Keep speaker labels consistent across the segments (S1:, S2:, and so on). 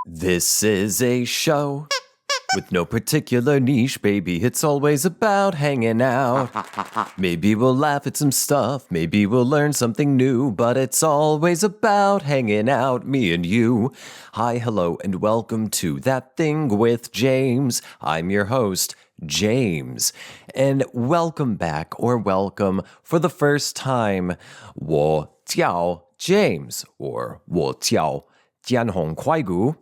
S1: This is a show with no particular niche, baby. It's always about hanging out. Maybe we'll laugh at some stuff, maybe we'll learn something new, but it's always about hanging out, me and you. Hi, hello, and welcome to That Thing with James. I'm your host, James. And welcome back, or welcome for the first time. 我叫 James, or 我叫 Jianhong Kuaigu.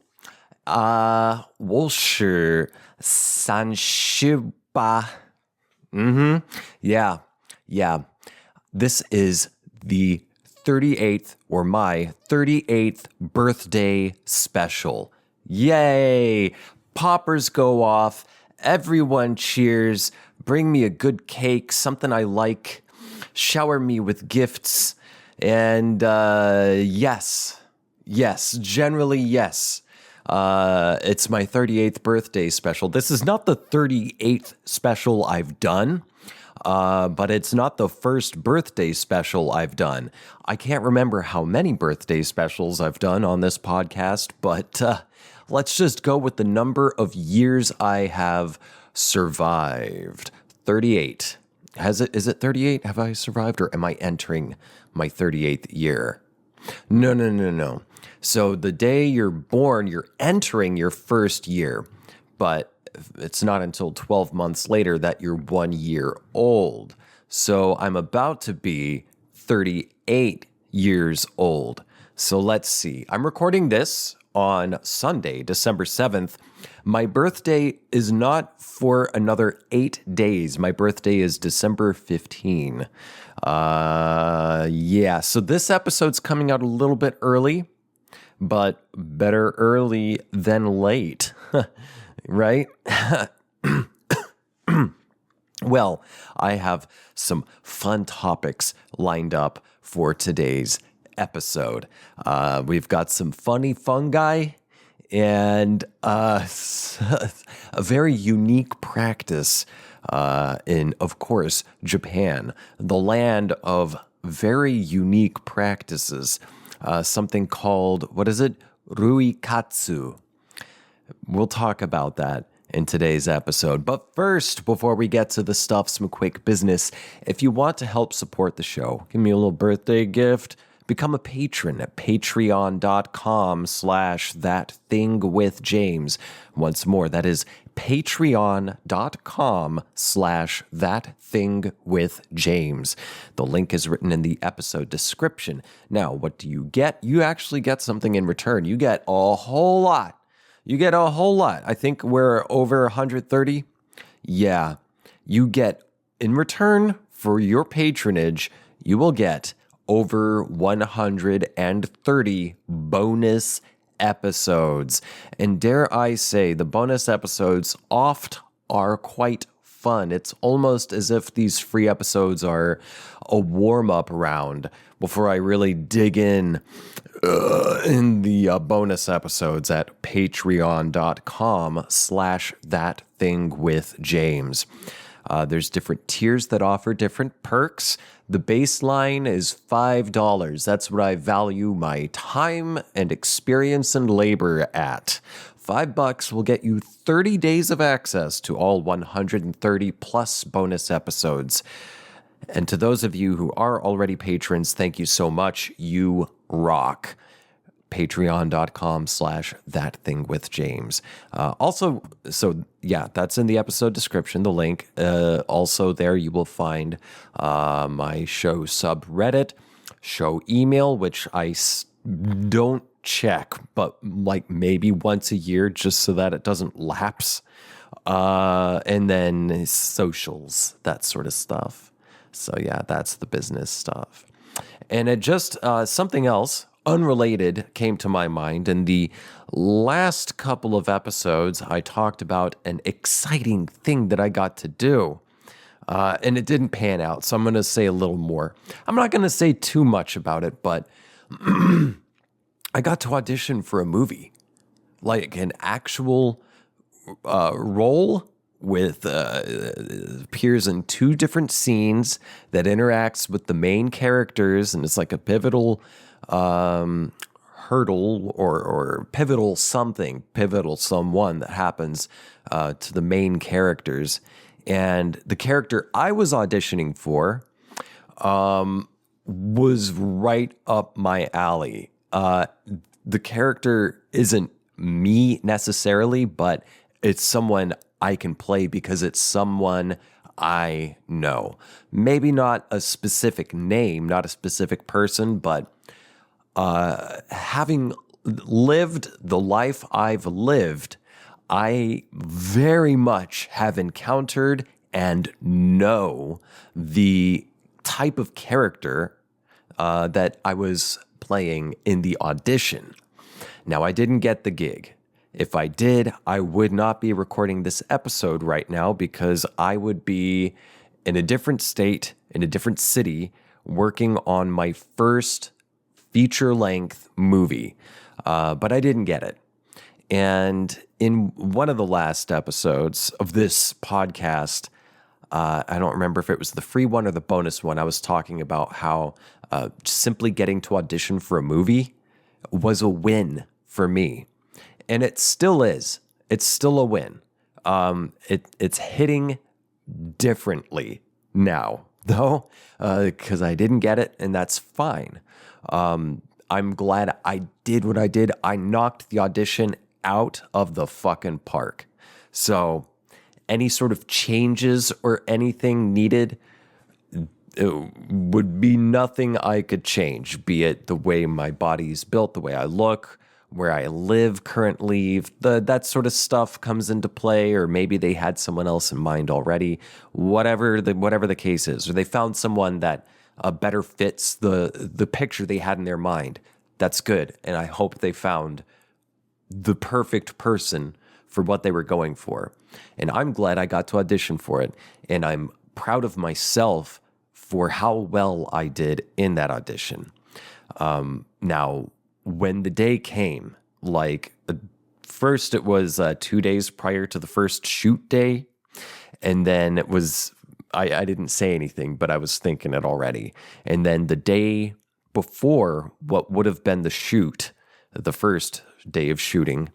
S1: 我是38. Yeah. This is the 38th, or my 38th birthday special. Yay! Poppers go off. Everyone cheers. Bring me a good cake, something I like. Shower me with gifts. And yes, generally yes. It's my 38th birthday special. This is not the 38th special I've done, but it's not the first birthday special I've done. I can't remember how many birthday specials I've done on this podcast, but let's just go with the number of years I have survived. 38. Is it 38? Have I survived, or am I entering my 38th year? No. So the day you're born, you're entering your first year, but it's not until 12 months later that you're 1 year old. So I'm about to be 38 years old. So let's see. I'm recording this on Sunday, December 7th. My birthday is not for another 8 days. My birthday is December 15. So this episode's coming out a little bit early, but better early than late, right? Well, I have some fun topics lined up for today's episode. We've got some funny fungi and a very unique practice in, of course, Japan, the land of very unique practices. Something called, Ruikatsu. We'll talk about that in today's episode. But first, before we get to the stuff, some quick business. If you want to help support the show, give me a little birthday gift, become a patron at patreon.com/thatthingwithjames. Once more, that is patreon.com/thatthingwithjames. The link is written in the episode description. Now, what do you get? You actually get something in return. You get a whole lot. I think we're over 130. Yeah. You get, in return for your patronage, you will get over 130 bonus episodes. And dare I say, the bonus episodes oft are quite fun. It's almost as if these free episodes are a warm-up round before I really dig in the bonus episodes at patreon.com/thatthingwithjames. There's different tiers that offer different perks. The baseline is $5. That's what I value my time and experience and labor at. $5 will get you 30 days of access to all 130 plus bonus episodes. And to those of you who are already patrons, thank you so much. You rock. Patreon.com/thatthingwithjames. That's in the episode description, the link. Also there you will find my show subreddit, show email, which I don't check, but like maybe once a year just so that it doesn't lapse. And then socials, that sort of stuff. So yeah, that's the business stuff. And it just something else unrelated came to my mind. In the last couple of episodes, I talked about an exciting thing that I got to do. And it didn't pan out, so I'm going to say a little more. I'm not going to say too much about it, but I got to audition for a movie. Like an actual role with appears in 2 different scenes that interacts with the main characters, and it's like a pivotal hurdle or pivotal someone that happens to the main characters. And the character I was auditioning for was right up my alley. The character isn't me necessarily, but it's someone I can play because it's someone I know. Maybe not a specific name, not a specific person, but having lived the life I've lived, I very much have encountered and know the type of character that I was playing in the audition. Now, I didn't get the gig. If I did, I would not be recording this episode right now because I would be in a different state, in a different city, working on my first feature-length movie. But I didn't get it. And in one of the last episodes of this podcast, I don't remember if it was the free one or the bonus one, I was talking about how simply getting to audition for a movie was a win for me. And it still is. It's still a win. It's hitting differently now, though, because I didn't get it, and that's fine. I'm glad I did what I did. I knocked the audition out of the fucking park. So any sort of changes or anything needed, it would be nothing I could change, be it the way my body's built, the way I look, where I live currently, that sort of stuff comes into play, or maybe they had someone else in mind already, whatever the case is, or they found someone that better fits the picture they had in their mind. That's good, and I hope they found the perfect person for what they were going for. And I'm glad I got to audition for it, and I'm proud of myself for how well I did in that audition. Now, when the day came, first it was 2 days prior to the first shoot day, and then it was, I didn't say anything, but I was thinking it already. And then the day before what would have been the shoot, the first day of shooting,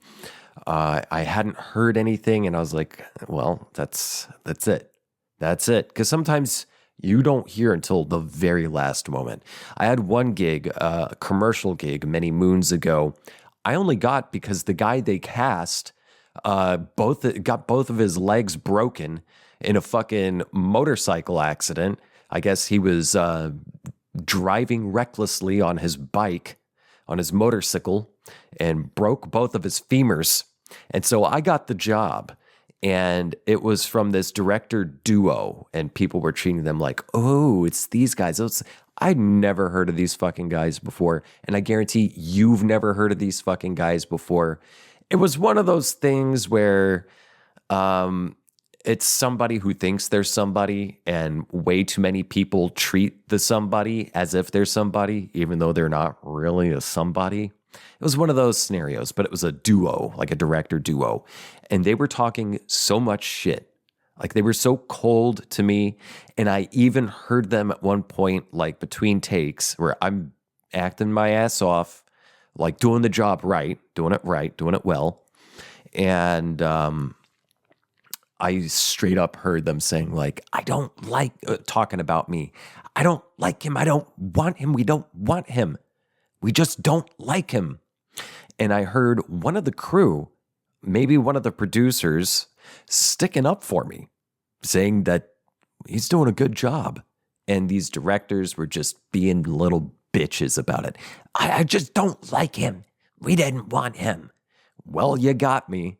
S1: I hadn't heard anything, and I was like, well, that's it. That's it. Because sometimes you don't hear until the very last moment. I had one gig, a commercial gig many moons ago. I only got because the guy they cast got both of his legs broken in a fucking motorcycle accident. I guess he was driving recklessly on his bike, on his motorcycle, and broke both of his femurs. And so I got the job. And it was from this director duo, and people were treating them like, oh, it's these guys. I'd never heard of these fucking guys before, and I guarantee you've never heard of these fucking guys before. It was one of those things where it's somebody who thinks they're somebody, and way too many people treat the somebody as if they're somebody, even though they're not really a somebody. It was one of those scenarios, but it was a duo, like a director duo. And they were talking so much shit. Like, they were so cold to me. And I even heard them at one point, like between takes, where I'm acting my ass off, like doing the job right, doing it well. And I straight up heard them saying, like, I don't like talking about me. I don't like him. I don't want him. We don't want him. We just don't like him. And I heard one of the crew, maybe one of the producers, sticking up for me, saying that he's doing a good job. And these directors were just being little bitches about it. I just don't like him. We didn't want him. Well, you got me.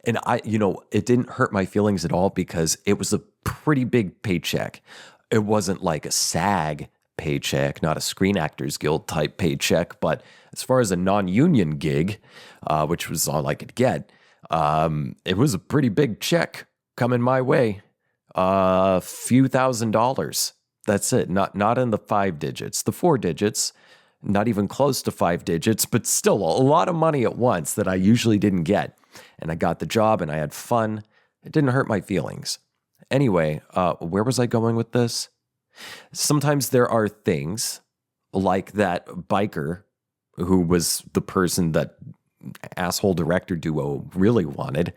S1: And it didn't hurt my feelings at all because it was a pretty big paycheck. It wasn't like a SAG paycheck, not a Screen Actors Guild type paycheck, but as far as a non-union gig, which was all I could get, it was a pretty big check coming my way. A few $1,000s. That's it. Not in the 5 digits, the 4 digits, not even close to 5 digits, but still a lot of money at once that I usually didn't get. And I got the job and I had fun. It didn't hurt my feelings. Anyway, where was I going with this? Sometimes there are things like that biker who was the person that asshole director duo really wanted,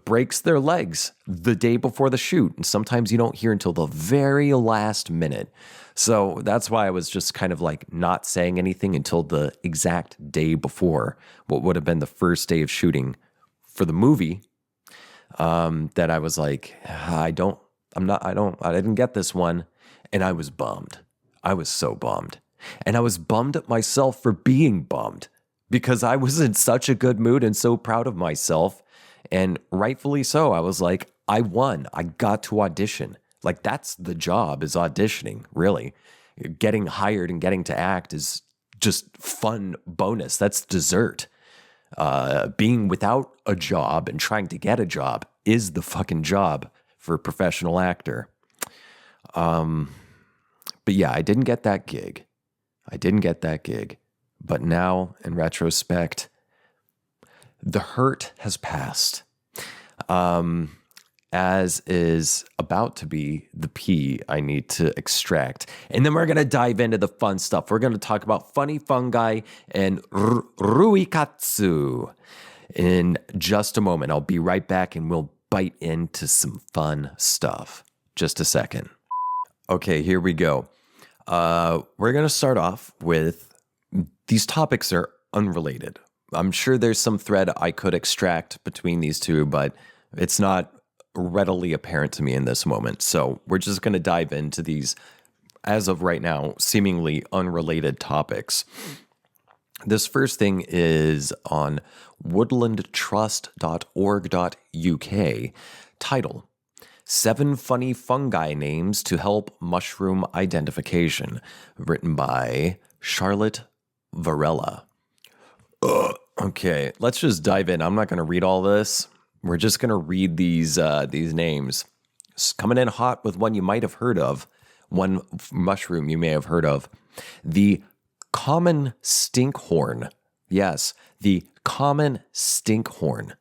S1: breaks their legs the day before the shoot. And sometimes you don't hear until the very last minute. So that's why I was just kind of like not saying anything until the exact day before what would have been the first day of shooting for the movie. That I was like, I didn't get this one. And I was bummed. I was so bummed. And I was bummed at myself for being bummed because I was in such a good mood and so proud of myself. And rightfully so. I was like, I won. I got to audition. Like, that's the job, is auditioning, really. Getting hired and getting to act is just fun bonus. That's dessert. Being without a job and trying to get a job is the fucking job for a professional actor. But yeah, I didn't get that gig. But now, in retrospect, the hurt has passed. As is about to be the pee I need to extract. And then we're going to dive into the fun stuff. We're going to talk about funny fungi and ruikatsu in just a moment. I'll be right back and we'll bite into some fun stuff. Just a second. Okay, here we go. We're going to start off with, these topics are unrelated. I'm sure there's some thread I could extract between these two, but it's not readily apparent to me in this moment. So we're just going to dive into these, as of right now, seemingly unrelated topics. This first thing is on woodlandtrust.org.uk. Title: 7 Funny Fungi Names to Help Mushroom Identification. Written by Charlotte Varela. Okay, let's just dive in. I'm not going to read all this. We're just going to read these names. Coming in hot with one you might have heard of, one mushroom you may have heard of. The common stinkhorn. Yes, the common stinkhorn.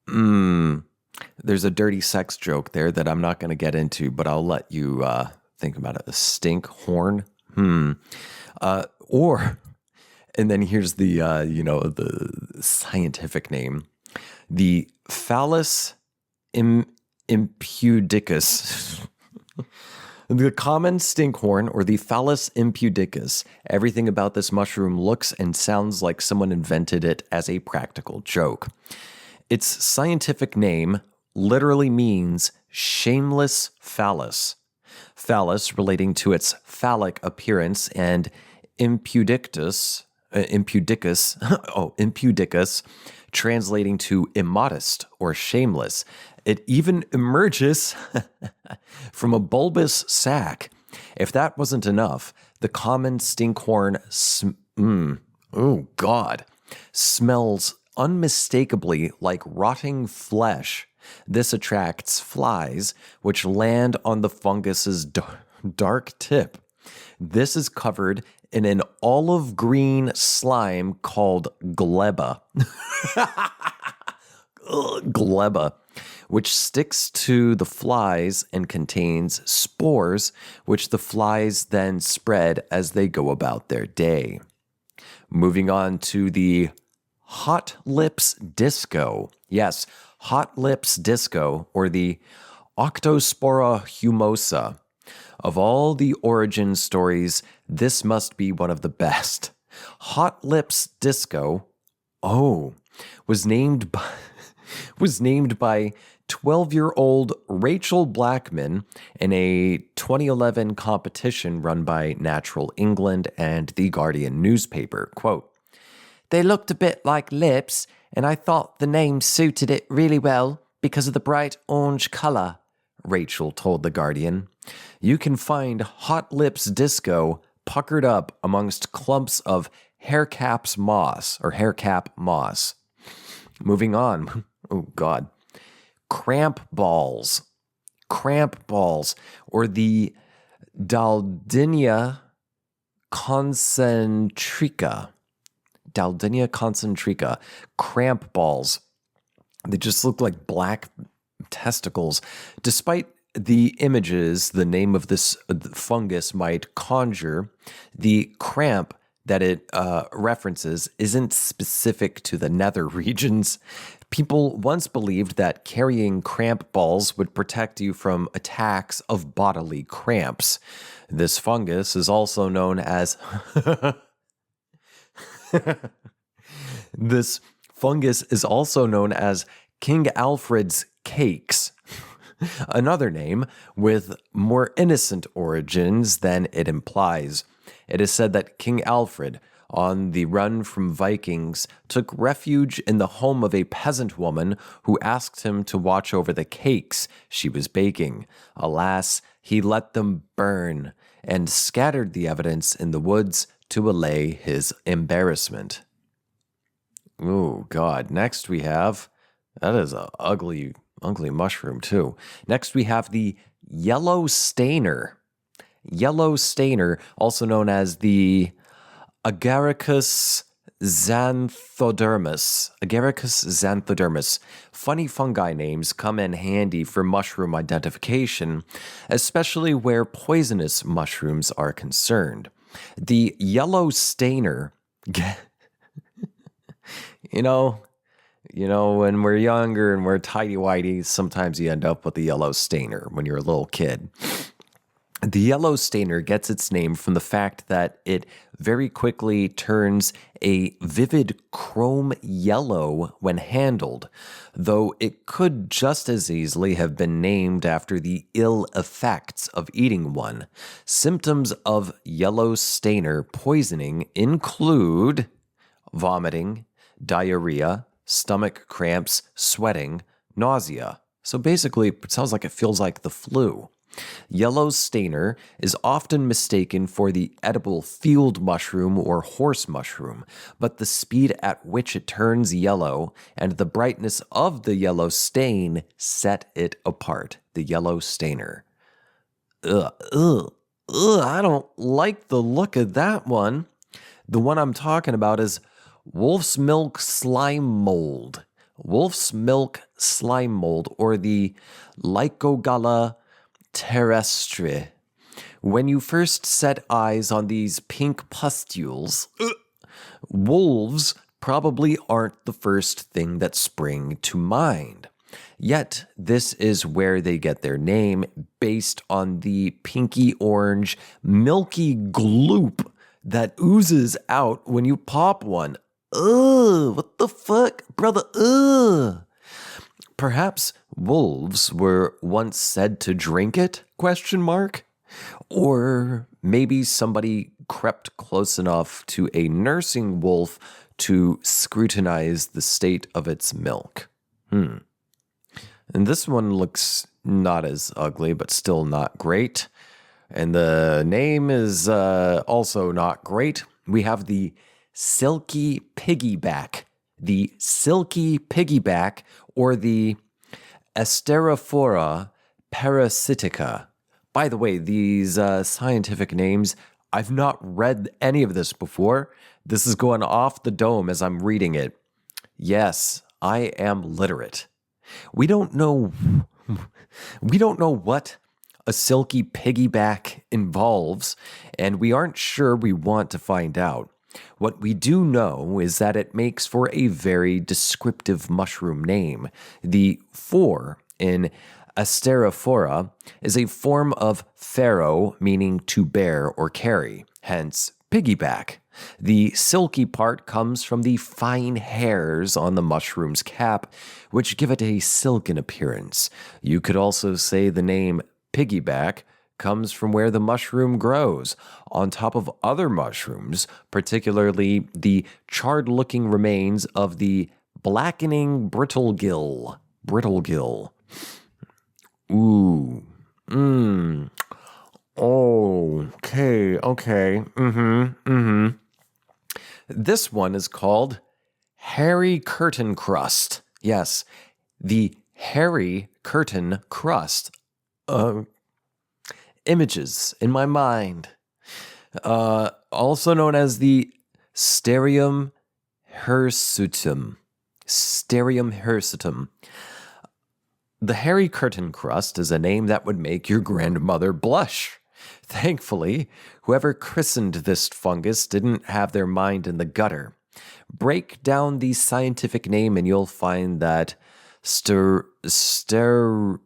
S1: There's a dirty sex joke there that I'm not going to get into, but I'll let you think about it. A stinkhorn. And then here's the the scientific name. The Phallus impudicus. The common stinkhorn, or the Phallus impudicus. Everything about this mushroom looks and sounds like someone invented it as a practical joke. Its scientific name literally means shameless phallus. Phallus relating to its phallic appearance, and impudicus, translating to immodest or shameless. It even emerges from a bulbous sac. If that wasn't enough, the common stinkhorn smells unmistakably like rotting flesh. This attracts flies, which land on the fungus's dark tip. This is covered in an olive green slime called gleba. Gleba, which sticks to the flies and contains spores, which the flies then spread as they go about their day. Moving on to the Hotlips Disco. Yes, Hotlips Disco, or the Octospora humosa. Of all the origin stories, this must be one of the best. Hotlips Disco, was named by 12-year-old Rachel Blackman in a 2011 competition run by Natural England and The Guardian newspaper. Quote, "They looked a bit like lips, and I thought the name suited it really well because of the bright orange color," Rachel told The Guardian. You can find Hotlips Disco puckered up amongst clumps of haircap moss. Moving on. Oh, God. Cramp balls, or the Daldinia concentrica. Cramp balls. They just look like black testicles. Despite the images the name of this fungus might conjure, the cramp that it references isn't specific to the nether regions. People once believed that carrying cramp balls would protect you from attacks of bodily cramps. This fungus is also known as This fungus is also known as King Alfred's cakes, another name with more innocent origins than it implies. It is said that King Alfred, on the run from Vikings, took refuge in the home of a peasant woman who asked him to watch over the cakes she was baking. Alas, he let them burn and scattered the evidence in the woods to allay his embarrassment. Oh, God. Next we have, that is a ugly mushroom too. Next we have the yellow stainer. Yellow stainer, also known as the Agaricus xanthodermis. Agaricus xanthodermis. Funny fungi names come in handy for mushroom identification, especially where poisonous mushrooms are concerned. The yellow stainer, you know, when we're younger and we're tighty-whitey, sometimes you end up with the yellow stainer when you're a little kid. The yellow stainer gets its name from the fact that it very quickly turns a vivid chrome yellow when handled, though it could just as easily have been named after the ill effects of eating one. Symptoms of yellow stainer poisoning include vomiting, diarrhea, stomach cramps, sweating, nausea. So basically, it sounds like it feels like the flu. Yellow stainer is often mistaken for the edible field mushroom or horse mushroom, but the speed at which it turns yellow and the brightness of the yellow stain set it apart. The yellow stainer. I don't like the look of that one. The one I'm talking about is wolf's milk slime mold. Wolf's milk slime mold, or the Lycogala terrestre. When you first set eyes on these pink pustules, wolves probably aren't the first thing that spring to mind. Yet, this is where they get their name, based on the pinky orange, milky gloop that oozes out when you pop one. Ugh, what the fuck, brother? Ugh. Perhaps wolves were once said to drink it? ? Or maybe somebody crept close enough to a nursing wolf to scrutinize the state of its milk. And this one looks not as ugly, but still not great. And the name is also not great. We have the silky piggyback. The silky piggyback, or the Asterophora parasitica. By the way, these scientific names, I've not read any of this before. This is going off the dome as I'm reading it. Yes, I am literate. We don't know what a silky piggyback involves, and we aren't sure we want to find out. What we do know is that it makes for a very descriptive mushroom name. The 4 in Asterophora is a form of pharaoh, meaning to bear or carry, hence piggyback. The silky part comes from the fine hairs on the mushroom's cap, which give it a silken appearance. You could also say the name piggyback comes from where the mushroom grows, on top of other mushrooms, particularly the charred-looking remains of the blackening brittlegill. Ooh. Okay. This one is called hairy curtain crust. Yes, the hairy curtain crust. Images in my mind. Also known as the Sterium hirsutum. Sterium hirsutum. The hairy curtain crust is a name that would make your grandmother blush. Thankfully, whoever christened this fungus didn't have their mind in the gutter. Break down the scientific name and you'll find that sterium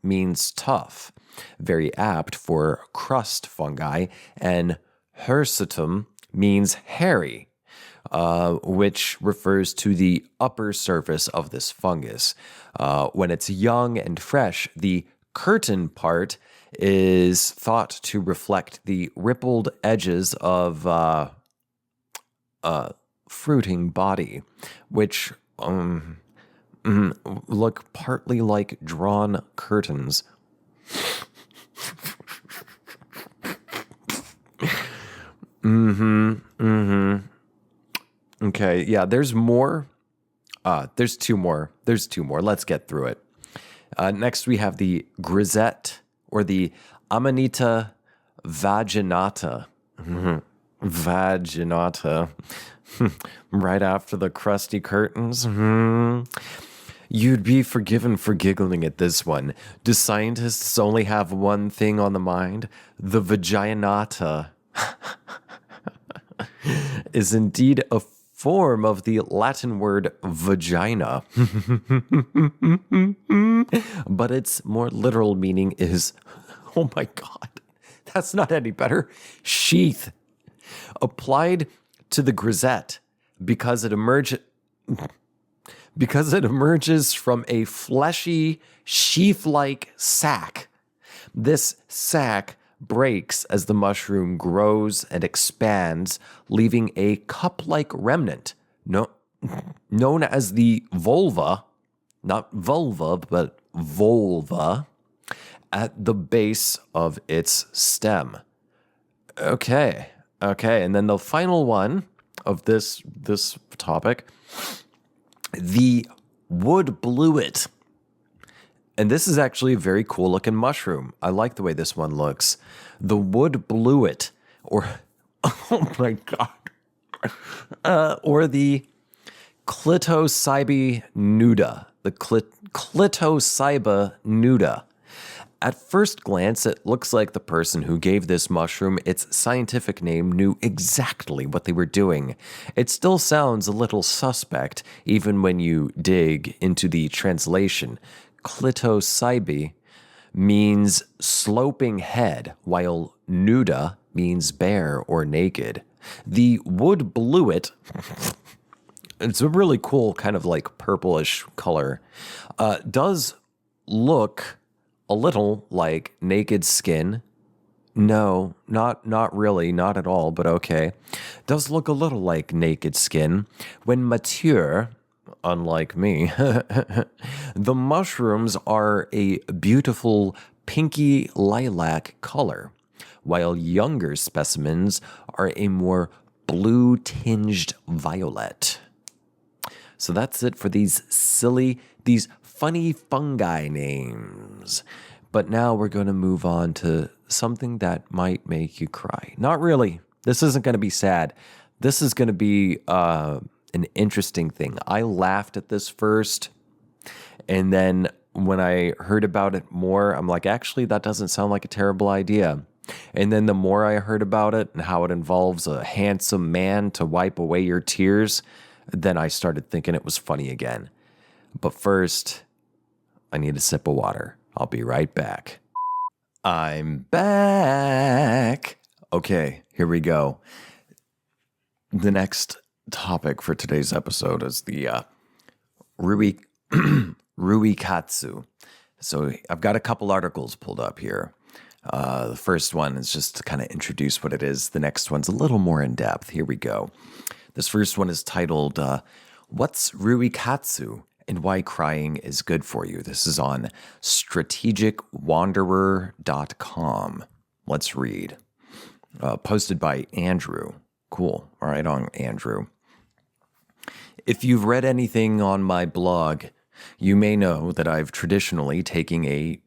S1: means tough, very apt for crust fungi, and hirsutum means hairy, which refers to the upper surface of this fungus. When it's young and fresh, the curtain part is thought to reflect the rippled edges of fruiting body, which look partly like drawn curtains. Okay, yeah, there's more. There's two more. Let's get through it. Next, we have the grisette, or the Amanita vaginata. Vaginata. Right after the crusty curtains. You'd be forgiven for giggling at this one. Do scientists only have one thing on the mind? The vaginata is indeed a form of the Latin word vagina. But its more literal meaning is, oh my God, that's not any better, sheath. Applied to the grisette because it emerges from a fleshy, sheath-like sac. This sac breaks as the mushroom grows and expands, leaving a cup-like remnant known as the vulva, not vulva, but volva, at the base of its stem. Okay, and then the final one of this topic, the wood bluet. And this is actually a very cool looking mushroom. I like the way this one looks. The wood bluet, or, oh my God, or the Clitocybe nuda. The Clitocybe nuda. At first glance, it looks like the person who gave this mushroom its scientific name knew exactly what they were doing. It still sounds a little suspect, even when you dig into the translation. Clitocybe means sloping head, while nuda means bare or naked. The wood bluet, it's a really cool kind of like purplish color, does look a little like naked skin. No, not really, not at all, but okay. Does look a little like naked skin. When mature, unlike me, the mushrooms are a beautiful pinky lilac color, while younger specimens are a more blue-tinged violet. So that's it for these funny fungi names. But now we're going to move on to something that might make you cry. Not really. This isn't going to be sad. This is going to be an interesting thing. I laughed at this first, and then when I heard about it more, I'm like, actually, that doesn't sound like a terrible idea. And then the more I heard about it and how it involves a handsome man to wipe away your tears, then I started thinking it was funny again. But first, I need a sip of water. I'll be right back. I'm back. Okay, here we go. The next topic for today's episode is the Ruikatsu. So I've got a couple articles pulled up here. The first one is just to kind of introduce what it is. The next one's a little more in depth. Here we go. This first one is titled, What's Ruikatsu and Why Crying is Good for You? This is on strategicwanderer.com. Let's read. Posted by Andrew. Cool. All right, on Andrew. If you've read anything on my blog, you may know that I've traditionally taken a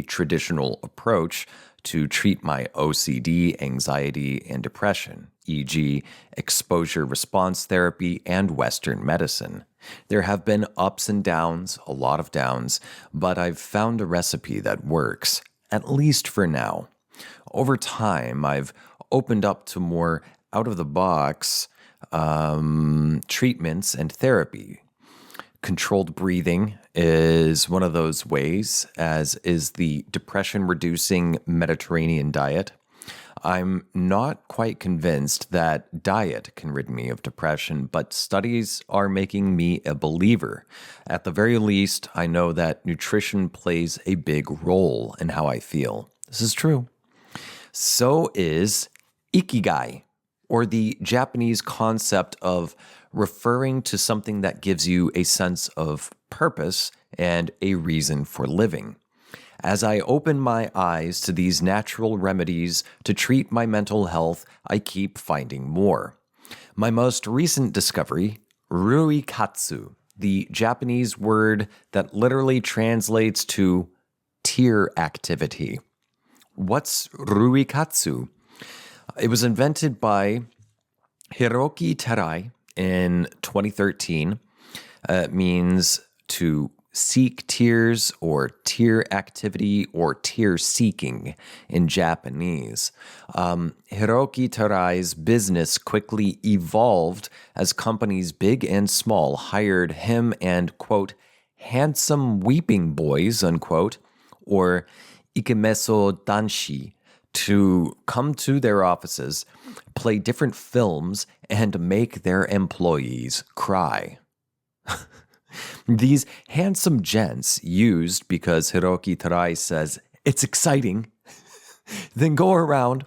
S1: traditional approach to treat my OCD, anxiety, and depression. e.g., exposure response therapy and Western medicine. There have been ups and downs, a lot of downs, but I've found a recipe that works, at least for now. Over time, I've opened up to more out-of-the-box treatments and therapy. Controlled breathing is one of those ways, as is the depression-reducing Mediterranean diet. I'm not quite convinced that diet can rid me of depression, but studies are making me a believer. At the very least, I know that nutrition plays a big role in how I feel. This is true. So is ikigai, or the Japanese concept of referring to something that gives you a sense of purpose and a reason for living. As I open my eyes to these natural remedies to treat my mental health, I keep finding more. My most recent discovery, ruikatsu, the Japanese word that literally translates to tear activity. What's ruikatsu? It was invented by Hiroki Terai in 2013. It means to seek tears or tear activity or tear seeking in Japanese. Hiroki Terai's business quickly evolved as companies big and small hired him and, quote, handsome weeping boys, unquote, or ikemeso danshi, to come to their offices, play different films, and make their employees cry. These handsome gents used because Hiroki Terai says it's exciting, then go around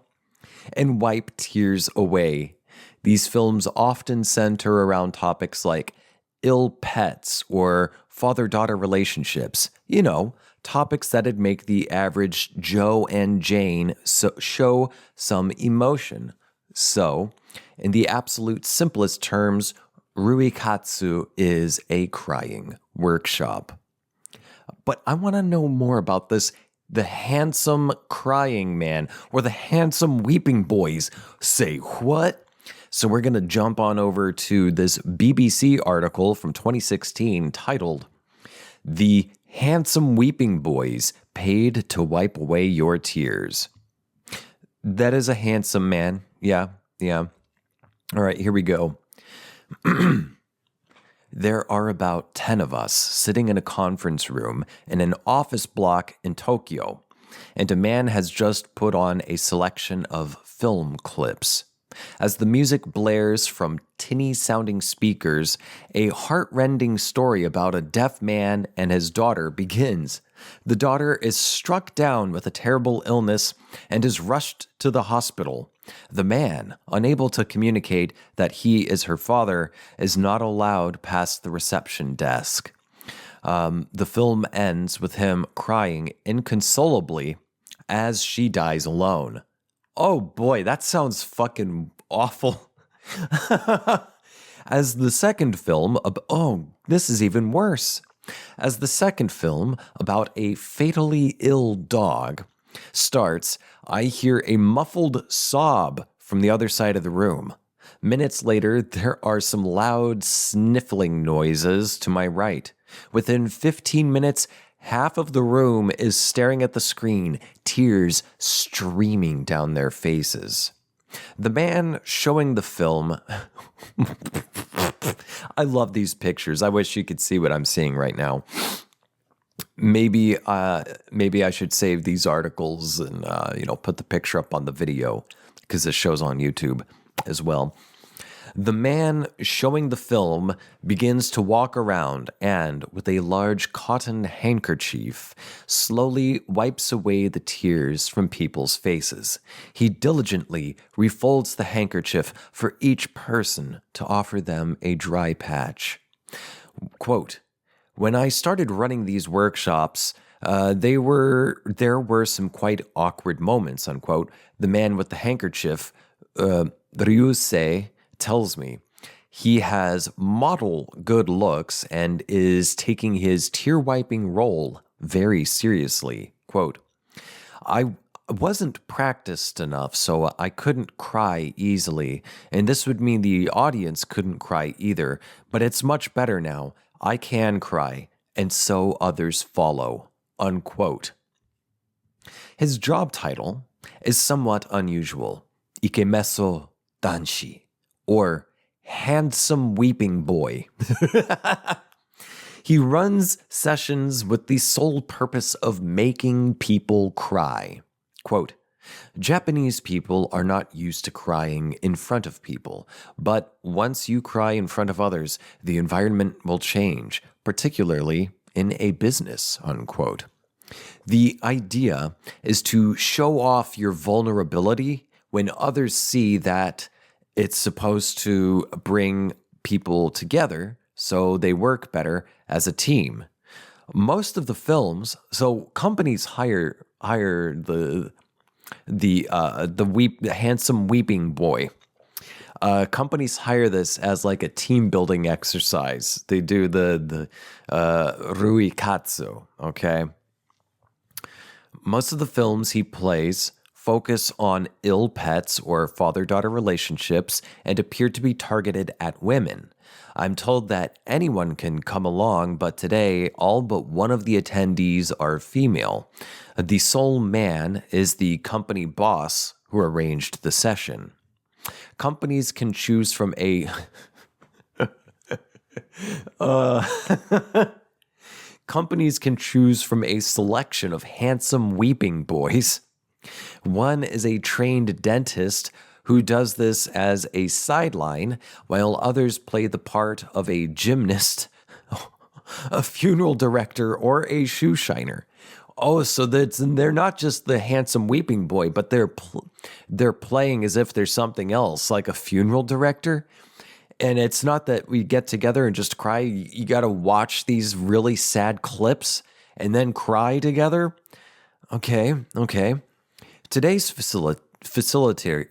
S1: and wipe tears away. These films often center around topics like ill pets or father-daughter relationships, topics that'd make the average Joe and Jane show some emotion. So, in the absolute simplest terms, ruikatsu is a crying workshop. But I want to know more about this, the handsome crying man or the handsome weeping boys. Say what? So we're going to jump on over to this BBC article from 2016 titled, "The Handsome Weeping Boys Paid to Wipe Away Your Tears." That is a handsome man. Yeah. All right, here we go. There are about 10 of us sitting in a conference room in an office block in Tokyo, and a man has just put on a selection of film clips. As the music blares from tinny-sounding speakers, a heart-rending story about a deaf man and his daughter begins. The daughter is struck down with a terrible illness and is rushed to the hospital. The man, unable to communicate that he is her father, is not allowed past the reception desk. The film ends with him crying inconsolably as she dies alone. Oh boy, that sounds fucking awful. As the second film, this is even worse. As the second film about a fatally ill dog starts, I hear a muffled sob from the other side of the room. Minutes later, there are some loud sniffling noises to my right. Within 15 minutes, half of the room is staring at the screen, tears streaming down their faces. The man showing the film... I love these pictures. I wish you could see what I'm seeing right now. Maybe I should save these articles and put the picture up on the video because this show's on YouTube as well. The man showing the film begins to walk around and, with a large cotton handkerchief, slowly wipes away the tears from people's faces. He diligently refolds the handkerchief for each person to offer them a dry patch. Quote, "When I started running these workshops, there were some quite awkward moments," unquote. The man with the handkerchief, Ryusei, tells me. He has model good looks and is taking his tear-wiping role very seriously. Quote, wasn't practiced enough, so I couldn't cry easily. And this would mean the audience couldn't cry either. But it's much better now. I can cry, and so others follow. Unquote. His job title is somewhat unusual. Ikemeso Danshi, or handsome weeping boy. He runs sessions with the sole purpose of making people cry. Quote, Japanese people are not used to crying in front of people, but once you cry in front of others, the environment will change, particularly in a business, unquote. The idea is to show off your vulnerability when others see that it's supposed to bring people together so they work better as a team. Most of the films, so companies hire the handsome weeping boy. Companies hire this as like a team building exercise. They do the ruikatsu, okay? Most of the films he plays focus on ill pets or father-daughter relationships and appear to be targeted at women. I'm told that anyone can come along, but today all but one of the attendees are female. The sole man is the company boss who arranged the session. Companies can choose from a companies can choose from a selection of handsome weeping boys. One is a trained dentist who does this as a sideline, while others play the part of a gymnast, a funeral director, or a shoe shiner. Oh, so they're not just the handsome weeping boy, but they're playing as if there's something else, like a funeral director. And it's not that we get together and just cry. You got to watch these really sad clips and then cry together. Okay. Today's facilitator,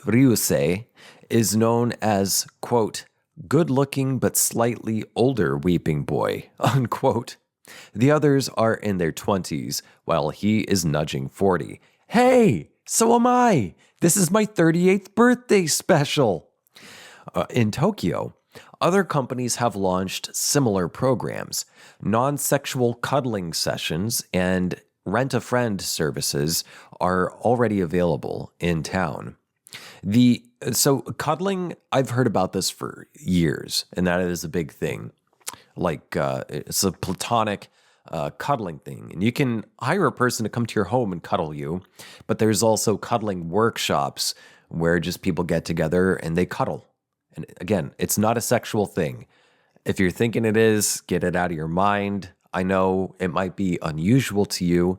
S1: Ryusei, is known as, quote, good-looking but slightly older weeping boy, unquote. The others are in their 20s, while he is nudging 40. Hey, so am I. This is my 38th birthday special. In Tokyo, other companies have launched similar programs. Non-sexual cuddling sessions and rent-a-friend services are already available in town. So cuddling, I've heard about this for years, and that is a big thing. Like it's a platonic cuddling thing. And you can hire a person to come to your home and cuddle you, but there's also cuddling workshops where just people get together and they cuddle. And again, it's not a sexual thing. If you're thinking it is, get it out of your mind. I know it might be unusual to you,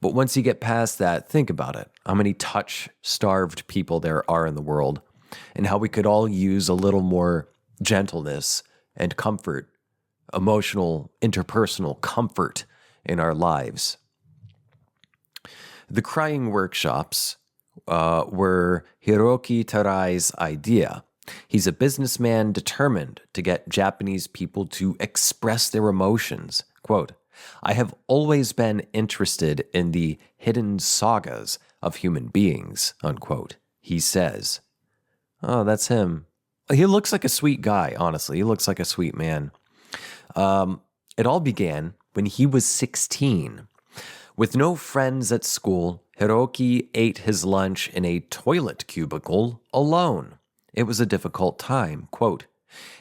S1: but once you get past that, think about it. How many touch-starved people there are in the world, and how we could all use a little more gentleness and comfort, emotional, interpersonal comfort in our lives. The crying workshops were Hiroki Tarai's idea. He's a businessman determined to get Japanese people to express their emotions. Quote, I have always been interested in the hidden sagas of human beings, unquote, he says. Oh, that's him. He looks like a sweet guy, honestly. He looks like a sweet man. It all began when he was 16. With no friends at school, Hiroki ate his lunch in a toilet cubicle alone. It was a difficult time. Quote,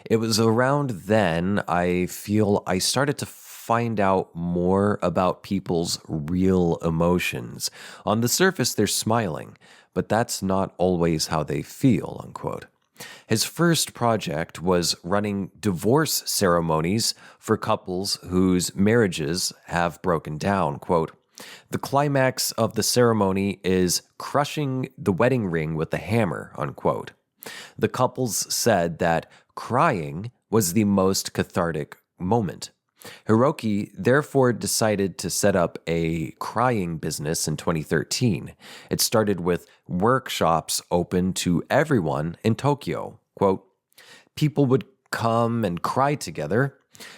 S1: it was around then I feel I started to find out more about people's real emotions. On the surface, they're smiling, but that's not always how they feel, unquote. His first project was running divorce ceremonies for couples whose marriages have broken down. Quote, the climax of the ceremony is crushing the wedding ring with a hammer, unquote. The couples said that crying was the most cathartic moment. Hiroki therefore decided to set up a crying business in 2013. It started with workshops open to everyone in Tokyo. Quote, people would come and cry together.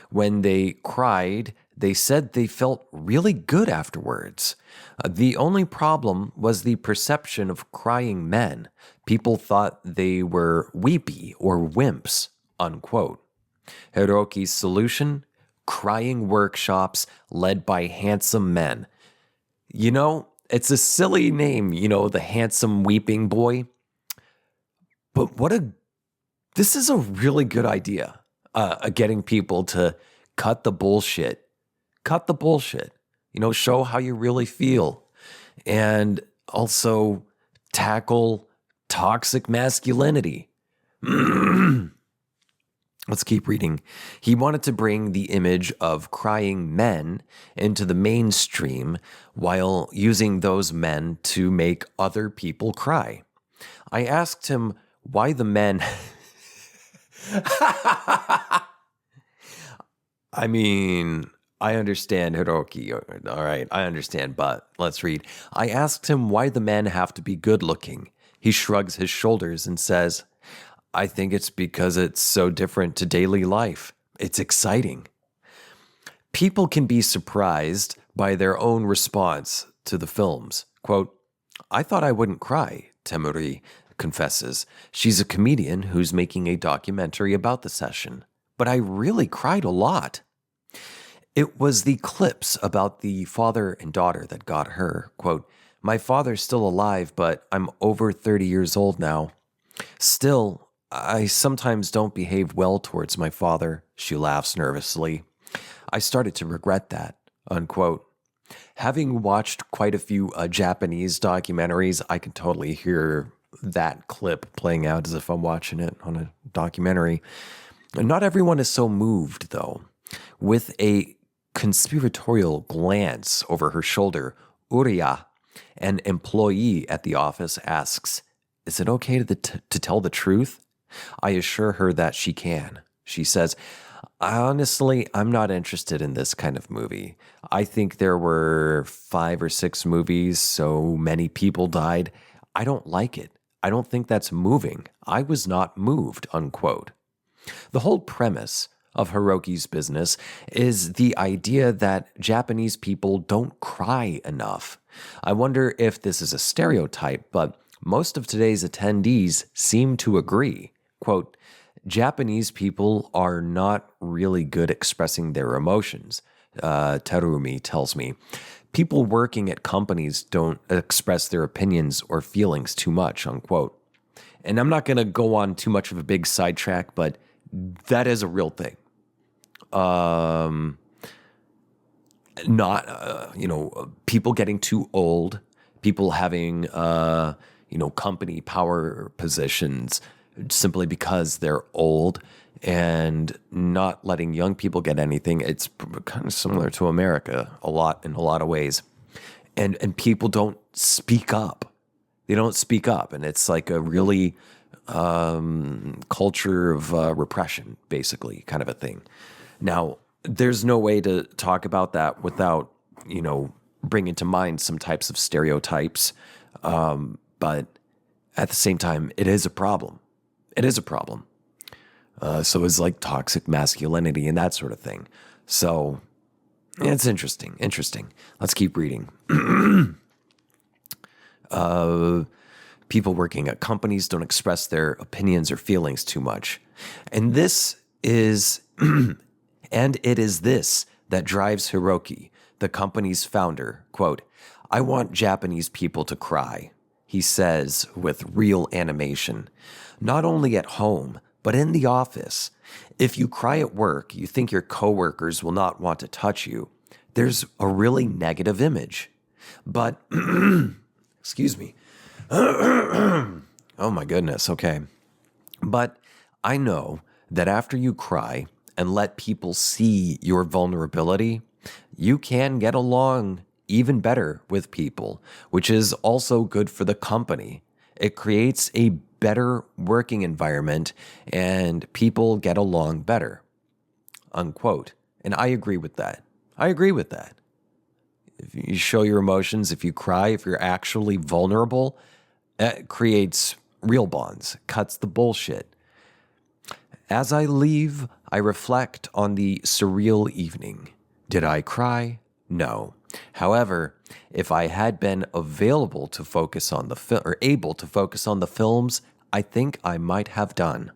S1: When they cried, They said they felt really good afterwards. The only problem was the perception of crying men. People thought they were weepy or wimps, unquote. Hiroki's solution? Crying workshops led by handsome men. You know, it's a silly name, the handsome weeping boy. But this is a really good idea, getting people to cut the bullshit. Cut the bullshit. Show how you really feel. And also tackle toxic masculinity. Let's keep reading. He wanted to bring the image of crying men into the mainstream while using those men to make other people cry. I asked him why the men... I mean, I understand, Hiroki. All right, I understand, but let's read. I asked him why the men have to be good looking. He shrugs his shoulders and says, I think it's because it's so different to daily life. It's exciting. People can be surprised by their own response to the films. Quote, I thought I wouldn't cry, Temuri confesses. She's a comedian who's making a documentary about the session. But I really cried a lot. It was the clips about the father and daughter that got her. Quote, my father's still alive, but I'm over 30 years old now. Still, I sometimes don't behave well towards my father, she laughs nervously. I started to regret that, unquote. Having watched quite a few Japanese documentaries, I can totally hear that clip playing out as if I'm watching it on a documentary. Not everyone is so moved, though. With a conspiratorial glance over her shoulder, Uriya, an employee at the office, asks, is it okay to tell the truth? I assure her that she can. She says, honestly, I'm not interested in this kind of movie. I think there were 5 or 6 movies, so many people died. I don't like it. I don't think that's moving. I was not moved, unquote. The whole premise of Hiroki's business is the idea that Japanese people don't cry enough. I wonder if this is a stereotype, but most of today's attendees seem to agree. Quote, Japanese people are not really good expressing their emotions, Terumi tells me. People working at companies don't express their opinions or feelings too much, unquote. And I'm not going to go on too much of a big sidetrack, but that is a real thing. People getting too old, people having, company power positions simply because they're old and not letting young people get anything. It's kind of similar to America in a lot of ways. And people don't speak up. They don't speak up. And it's like a really culture of repression, basically, kind of a thing. Now, there's no way to talk about that without, bringing to mind some types of stereotypes. But at the same time, it is a problem. It is a problem. So it's like toxic masculinity and that sort of thing. So it's interesting. Let's keep reading. People working at companies don't express their opinions or feelings too much. And this is, and it is this that drives Hiroki, the company's founder. Quote, I want Japanese people to cry, he says with real animation. Not only at home, but in the office. If you cry at work, you think your coworkers will not want to touch you. There's a really negative image. But, excuse me. Oh my goodness, okay. But I know that after you cry and let people see your vulnerability, you can get along even better with people, which is also good for the company. It creates a better working environment and people get along better, unquote. And I agree with that. If you show your emotions, if you cry, if you're actually vulnerable, it creates real bonds, cuts the bullshit. As I leave, I reflect on the surreal evening. Did I cry? No. However, if I had been available to focus on the or able to focus on the films, I think I might have done.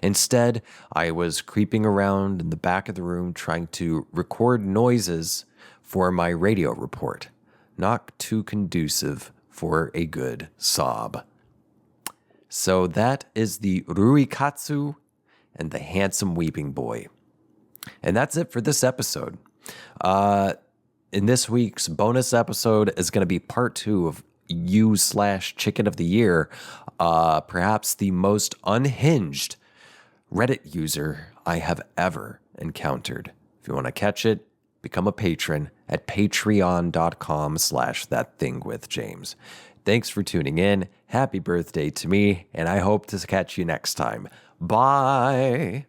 S1: Instead, I was creeping around in the back of the room trying to record noises for my radio report. Not too conducive for a good sob. So that is the Ruikatsu and the Handsome Weeping Boy. And that's it for this episode. In this week's bonus episode is going to be part 2 of You/Chicken of the Year. Perhaps the most unhinged Reddit user I have ever encountered. If you want to catch it, become a patron at patreon.com/ThatThingWithJames. Thanks for tuning in. Happy birthday to me, and I hope to catch you next time. Bye.